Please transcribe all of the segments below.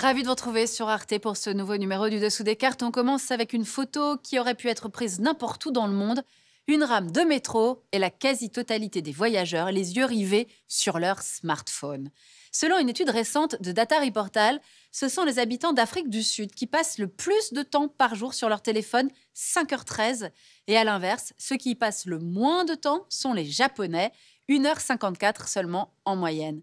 Ravi de vous retrouver sur Arte pour ce nouveau numéro du Dessous des cartes. On commence avec une photo qui aurait pu être prise n'importe où dans le monde. Une rame de métro et la quasi-totalité des voyageurs, les yeux rivés sur leur smartphone. Selon une étude récente de Data Reportal, ce sont les habitants d'Afrique du Sud qui passent le plus de temps par jour sur leur téléphone, 5h13. Et à l'inverse, ceux qui y passent le moins de temps sont les Japonais, 1h54 seulement en moyenne.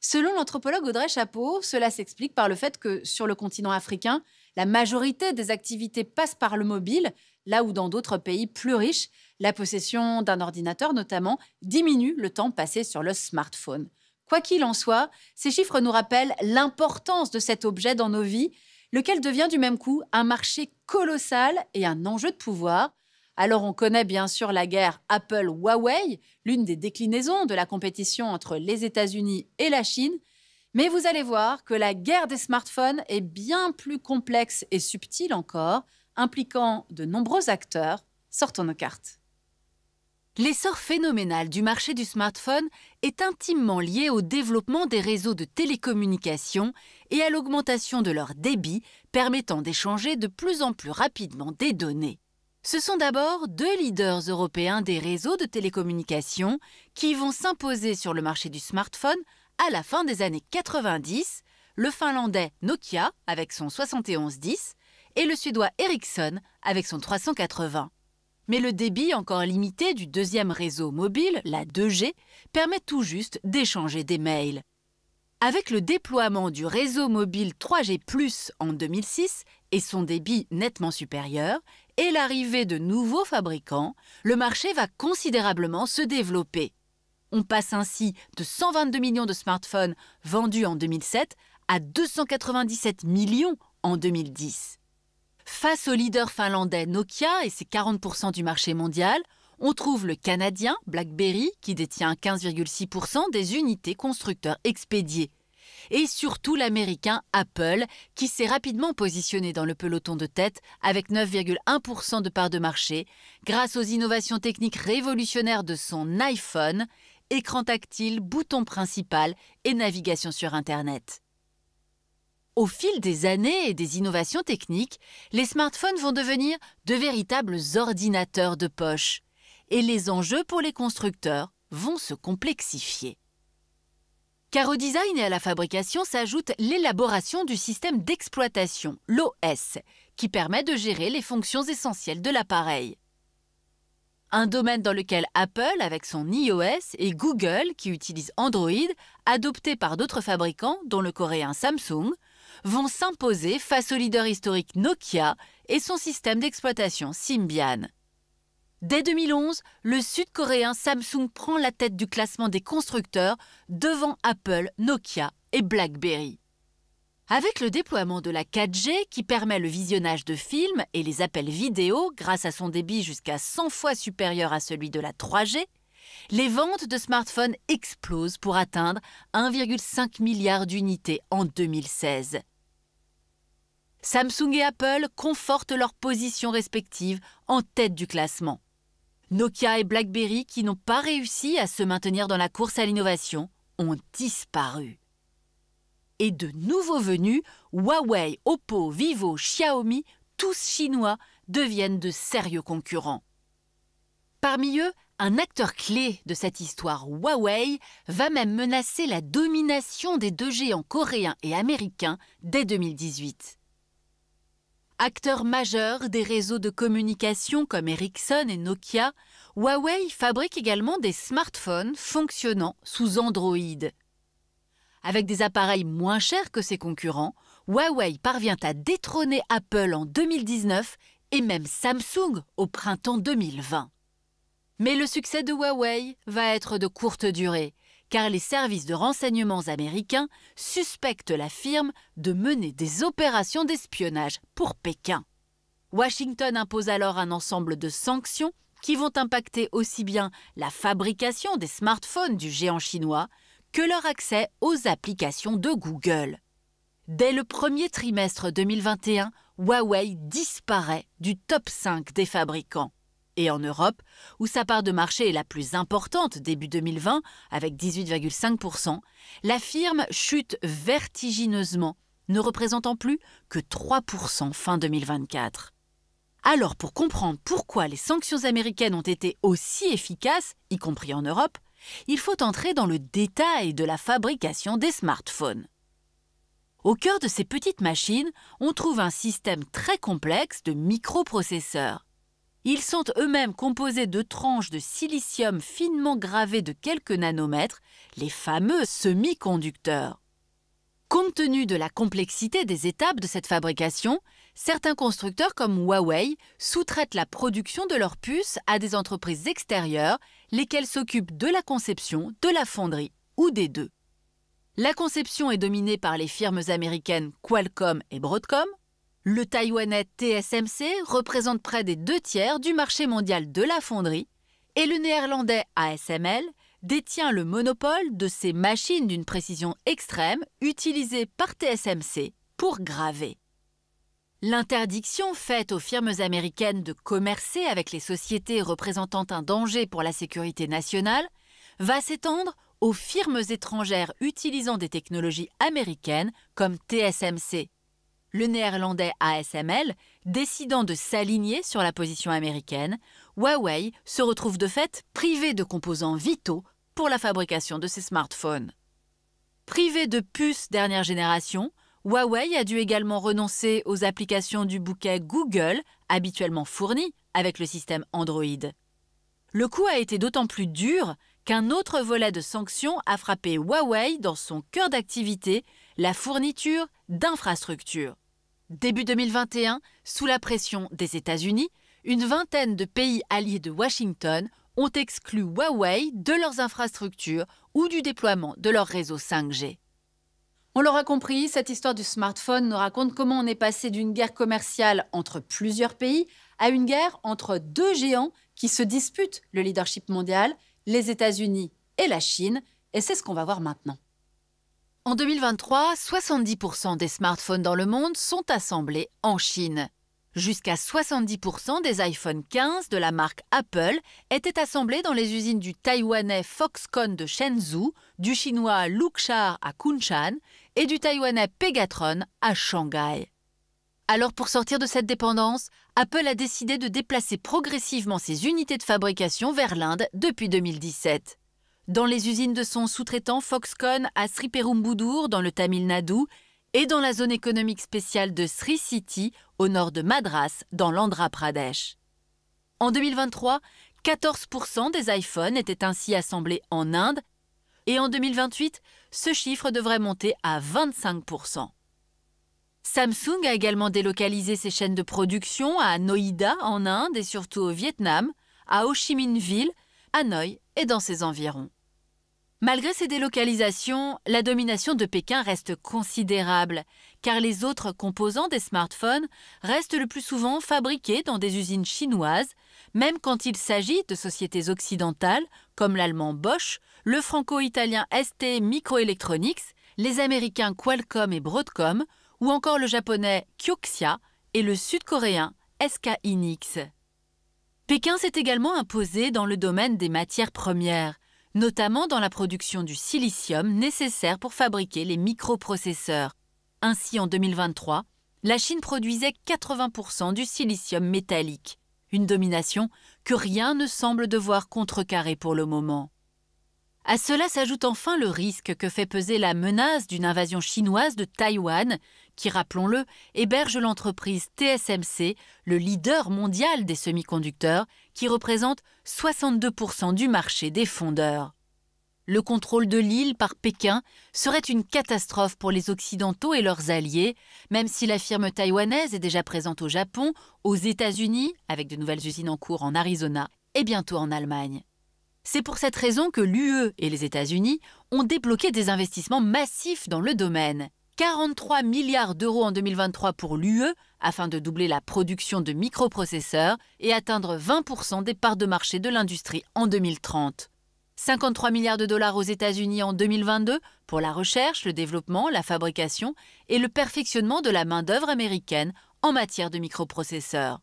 Selon l'anthropologue Audrey Chapeau, cela s'explique par le fait que sur le continent africain, la majorité des activités passent par le mobile, là où dans d'autres pays plus riches, la possession d'un ordinateur notamment diminue le temps passé sur le smartphone. Quoi qu'il en soit, ces chiffres nous rappellent l'importance de cet objet dans nos vies, lequel devient du même coup un marché colossal et un enjeu de pouvoir. Alors on connaît bien sûr la guerre Apple-Huawei, l'une des déclinaisons de la compétition entre les États-Unis et la Chine, mais vous allez voir que la guerre des smartphones est bien plus complexe et subtile encore, impliquant de nombreux acteurs. Sortons nos cartes. L'essor phénoménal du marché du smartphone est intimement lié au développement des réseaux de télécommunications et à l'augmentation de leur débit, permettant d'échanger de plus en plus rapidement des données. Ce sont d'abord deux leaders européens des réseaux de télécommunications qui vont s'imposer sur le marché du smartphone à la fin des années 90, le finlandais Nokia avec son 7110 et le suédois Ericsson avec son 380. Mais le débit encore limité du deuxième réseau mobile, la 2G, permet tout juste d'échanger des mails. Avec le déploiement du réseau mobile 3G+ en 2006 et son débit nettement supérieur, et l'arrivée de nouveaux fabricants, le marché va considérablement se développer. On passe ainsi de 122 millions de smartphones vendus en 2007 à 297 millions en 2010. Face au leader finlandais Nokia et ses 40% du marché mondial, on trouve le canadien BlackBerry qui détient 15,6% des unités constructeurs expédiées. Et surtout l'américain Apple qui s'est rapidement positionné dans le peloton de tête avec 9,1% de part de marché grâce aux innovations techniques révolutionnaires de son iPhone, écran tactile, bouton principal et navigation sur Internet. Au fil des années et des innovations techniques, les smartphones vont devenir de véritables ordinateurs de poche et les enjeux pour les constructeurs vont se complexifier. Car au design et à la fabrication s'ajoute l'élaboration du système d'exploitation, l'OS, qui permet de gérer les fonctions essentielles de l'appareil. Un domaine dans lequel Apple, avec son iOS, et Google, qui utilise Android, adopté par d'autres fabricants, dont le coréen Samsung, vont s'imposer face au leader historique Nokia et son système d'exploitation Symbian. Dès 2011, le sud-coréen Samsung prend la tête du classement des constructeurs devant Apple, Nokia et BlackBerry. Avec le déploiement de la 4G qui permet le visionnage de films et les appels vidéo grâce à son débit jusqu'à 100 fois supérieur à celui de la 3G, les ventes de smartphones explosent pour atteindre 1,5 milliard d'unités en 2016. Samsung et Apple confortent leurs positions respectives en tête du classement. Nokia et BlackBerry, qui n'ont pas réussi à se maintenir dans la course à l'innovation, ont disparu. Et de nouveaux venus, Huawei, Oppo, Vivo, Xiaomi, tous chinois, deviennent de sérieux concurrents. Parmi eux, un acteur clé de cette histoire, Huawei, va même menacer la domination des deux géants coréens et américains dès 2018. Acteur majeur des réseaux de communication comme Ericsson et Nokia, Huawei fabrique également des smartphones fonctionnant sous Android. Avec des appareils moins chers que ses concurrents, Huawei parvient à détrôner Apple en 2019 et même Samsung au printemps 2020. Mais le succès de Huawei va être de courte durée, car les services de renseignements américains suspectent la firme de mener des opérations d'espionnage pour Pékin. Washington impose alors un ensemble de sanctions qui vont impacter aussi bien la fabrication des smartphones du géant chinois que leur accès aux applications de Google. Dès le premier trimestre 2021, Huawei disparaît du top 5 des fabricants. Et en Europe, où sa part de marché est la plus importante début 2020, avec 18,5%, la firme chute vertigineusement ne représentant plus que 3% fin 2024. Alors, pour comprendre pourquoi les sanctions américaines ont été aussi efficaces, y compris en Europe, il faut entrer dans le détail de la fabrication des smartphones. Au cœur de ces petites machines, on trouve un système très complexe de microprocesseurs. Ils sont eux-mêmes composés de tranches de silicium finement gravées de quelques nanomètres, les fameux semi-conducteurs. Compte tenu de la complexité des étapes de cette fabrication, certains constructeurs comme Huawei sous-traitent la production de leurs puces à des entreprises extérieures, lesquelles s'occupent de la conception, de la fonderie ou des deux. La conception est dominée par les firmes américaines Qualcomm et Broadcom. Le taïwanais TSMC représente près des 2/3 du marché mondial de la fonderie et le néerlandais ASML détient le monopole de ces machines d'une précision extrême utilisées par TSMC pour graver. L'interdiction faite aux firmes américaines de commercer avec les sociétés représentant un danger pour la sécurité nationale va s'étendre aux firmes étrangères utilisant des technologies américaines comme TSMC. Le néerlandais ASML décidant de s'aligner sur la position américaine, Huawei se retrouve de fait privé de composants vitaux pour la fabrication de ses smartphones. Privé de puces dernière génération, Huawei a dû également renoncer aux applications du bouquet Google, habituellement fournies avec le système Android. Le coup a été d'autant plus dur qu'un autre volet de sanctions a frappé Huawei dans son cœur d'activité, la fourniture d'infrastructures. Début 2021, sous la pression des États-Unis, une vingtaine de pays alliés de Washington ont exclu Huawei de leurs infrastructures ou du déploiement de leur réseau 5G. On l'aura compris, cette histoire du smartphone nous raconte comment on est passé d'une guerre commerciale entre plusieurs pays à une guerre entre deux géants qui se disputent le leadership mondial, les États-Unis et la Chine, et c'est ce qu'on va voir maintenant. En 2023, 70% des smartphones dans le monde sont assemblés en Chine. Jusqu'à 70% des iPhone 15 de la marque Apple étaient assemblés dans les usines du taïwanais Foxconn de Shenzhou, du chinois Luxshare à Kunshan et du taïwanais Pegatron à Shanghai. Alors pour sortir de cette dépendance, Apple a décidé de déplacer progressivement ses unités de fabrication vers l'Inde depuis 2017. Dans les usines de son sous-traitant Foxconn à Sriperumbudur dans le Tamil Nadu et dans la zone économique spéciale de Sri City au nord de Madras dans l'Andhra Pradesh. En 2023, 14% des iPhones étaient ainsi assemblés en Inde et en 2028, ce chiffre devrait monter à 25%. Samsung a également délocalisé ses chaînes de production à Noida en Inde et surtout au Vietnam, à Ho Chi Minh Ville, Hanoï et dans ses environs. Malgré ces délocalisations, la domination de Pékin reste considérable, car les autres composants des smartphones restent le plus souvent fabriqués dans des usines chinoises, même quand il s'agit de sociétés occidentales comme l'allemand Bosch, le franco-italien ST Microelectronics, les américains Qualcomm et Broadcom, ou encore le japonais Kioxia et le sud-coréen SK Hynix. Pékin s'est également imposé dans le domaine des matières premières, notamment dans la production du silicium nécessaire pour fabriquer les microprocesseurs. Ainsi, en 2023, la Chine produisait 80% du silicium métallique, une domination que rien ne semble devoir contrecarrer pour le moment. À cela s'ajoute enfin le risque que fait peser la menace d'une invasion chinoise de Taïwan, qui, rappelons-le, héberge l'entreprise TSMC, le leader mondial des semi-conducteurs, qui représente 62% du marché des fondeurs. Le contrôle de l'île par Pékin serait une catastrophe pour les Occidentaux et leurs alliés, même si la firme taïwanaise est déjà présente au Japon, aux États-Unis, avec de nouvelles usines en cours en Arizona, et bientôt en Allemagne. C'est pour cette raison que l'UE et les États-Unis ont débloqué des investissements massifs dans le domaine. 43 milliards d'euros en 2023 pour l'UE afin de doubler la production de microprocesseurs et atteindre 20% des parts de marché de l'industrie en 2030. 53 milliards de dollars aux États-Unis en 2022 pour la recherche, le développement, la fabrication et le perfectionnement de la main-d'œuvre américaine en matière de microprocesseurs.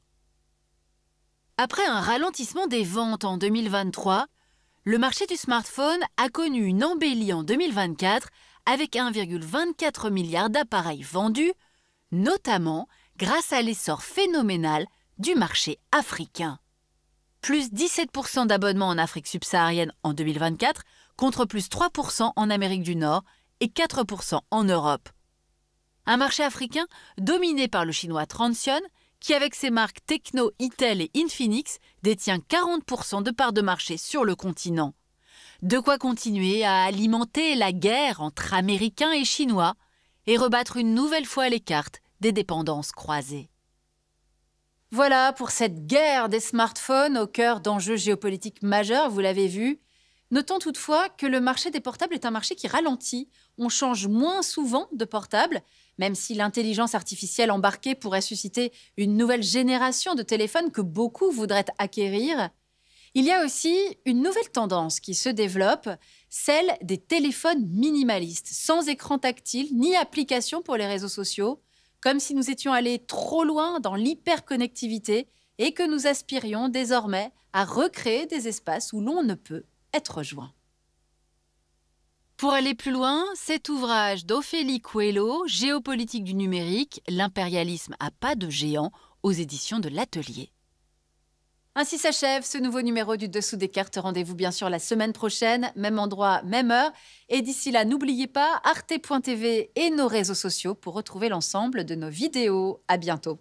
Après un ralentissement des ventes en 2023, le marché du smartphone a connu une embellie en 2024 avec 1,24 milliard d'appareils vendus, notamment grâce à l'essor phénoménal du marché africain. Plus 17% d'abonnements en Afrique subsaharienne en 2024, contre plus 3% en Amérique du Nord et 4% en Europe. Un marché africain dominé par le chinois Transsion, qui avec ses marques Tecno, Itel et Infinix détient 40% de parts de marché sur le continent. De quoi continuer à alimenter la guerre entre Américains et Chinois et rebattre une nouvelle fois les cartes des dépendances croisées. Voilà pour cette guerre des smartphones au cœur d'enjeux géopolitiques majeurs, vous l'avez vu. Notons toutefois que le marché des portables est un marché qui ralentit. On change moins souvent de portables, même si l'intelligence artificielle embarquée pourrait susciter une nouvelle génération de téléphones que beaucoup voudraient acquérir. Il y a aussi une nouvelle tendance qui se développe, celle des téléphones minimalistes, sans écran tactile ni application pour les réseaux sociaux, comme si nous étions allés trop loin dans l'hyperconnectivité et que nous aspirions désormais à recréer des espaces où l'on ne peut être joint. Pour aller plus loin, cet ouvrage d'Ophélie Coelho, Géopolitique du numérique, l'impérialisme à pas de géant, aux éditions de l'Atelier. Ainsi s'achève ce nouveau numéro du Dessous des cartes. Rendez-vous bien sûr la semaine prochaine, même endroit, même heure. Et d'ici là, n'oubliez pas arte.tv et nos réseaux sociaux pour retrouver l'ensemble de nos vidéos. À bientôt.